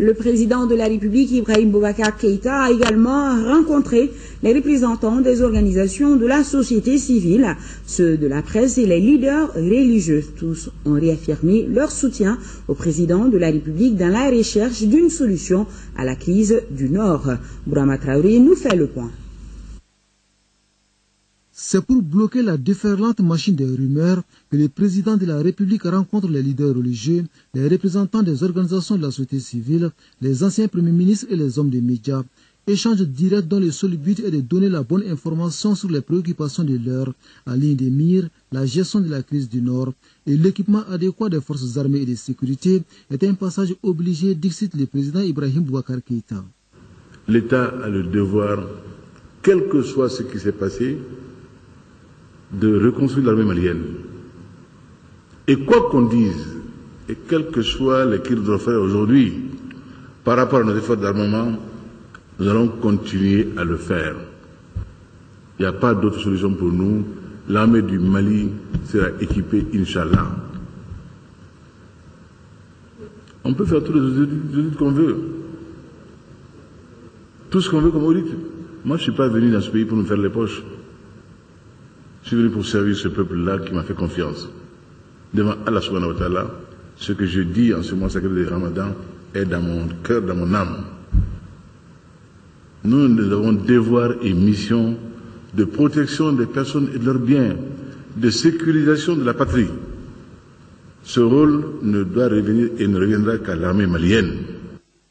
Le président de la République, Ibrahim Boubacar Keïta, a également rencontré les représentants des organisations de la société civile, ceux de la presse et les leaders religieux. Tous ont réaffirmé leur soutien au président de la République dans la recherche d'une solution à la crise du Nord. Bourama Traoré nous fait le point. C'est pour bloquer la déferlante machine des rumeurs que le président de la République rencontre les leaders religieux, les représentants des organisations de la société civile, les anciens premiers ministres et les hommes des médias. Échange direct dont le seul but est de donner la bonne information sur les préoccupations de l'heure, en ligne des mires, la gestion de la crise du Nord et l'équipement adéquat des forces armées et de sécurité est un passage obligé, dixit le président Ibrahim Boubacar Keïta. L'État a le devoir, quel que soit ce qui s'est passé, de reconstruire l'armée malienne. Et quoi qu'on dise, et quel que soit les qu'ils doivent faire aujourd'hui, par rapport à nos efforts d'armement, nous allons continuer à le faire. Il n'y a pas d'autre solution pour nous. L'armée du Mali sera équipée, Inch'Allah. On peut faire tous les audits qu'on veut. Tout ce qu'on veut comme audit. Moi, je ne suis pas venu dans ce pays pour nous faire les poches. Je suis venu pour servir ce peuple-là qui m'a fait confiance. Devant Allah subhanahu wa ta'ala, ce que je dis en ce mois sacré de Ramadan est dans mon cœur, dans mon âme. Nous avons devoir et mission de protection des personnes et de leurs biens, de sécurisation de la patrie. Ce rôle ne doit revenir et ne reviendra qu'à l'armée malienne.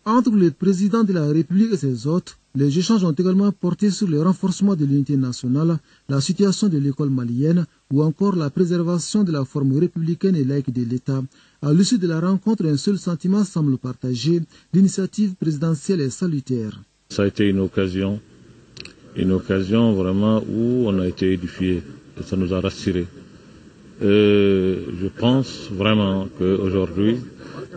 Entre le président de la République et ses hôtes, les échanges ont également porté sur le renforcement de l'unité nationale, la situation de l'école malienne ou encore la préservation de la forme républicaine et laïque de l'État. À l'issue de la rencontre, un seul sentiment semble partagé, l'initiative présidentielle est salutaire. Ça a été une occasion vraiment où on a été édifié et ça nous a rassurés. Je pense vraiment qu'aujourd'hui,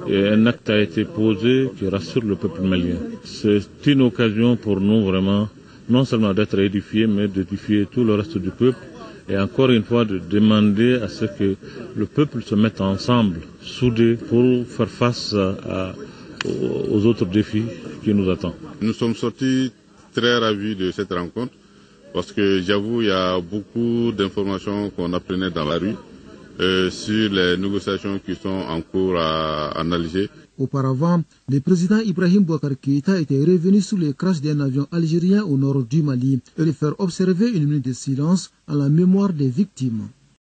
un acte a été posé qui rassure le peuple malien. C'est une occasion pour nous vraiment, non seulement d'être édifiés, mais d'édifier tout le reste du peuple. Et encore une fois, de demander à ce que le peuple se mette ensemble, soudé, pour faire face aux autres défis qui nous attendent. Nous sommes sortis très ravis de cette rencontre, parce que j'avoue, il y a beaucoup d'informations qu'on apprenait dans la rue. Sur les négociations qui sont en cours à analyser. Auparavant, le président Ibrahim Boubacar Keïta était revenu sur le crash d'un avion algérien au nord du Mali et de faire observer une minute de silence à la mémoire des victimes.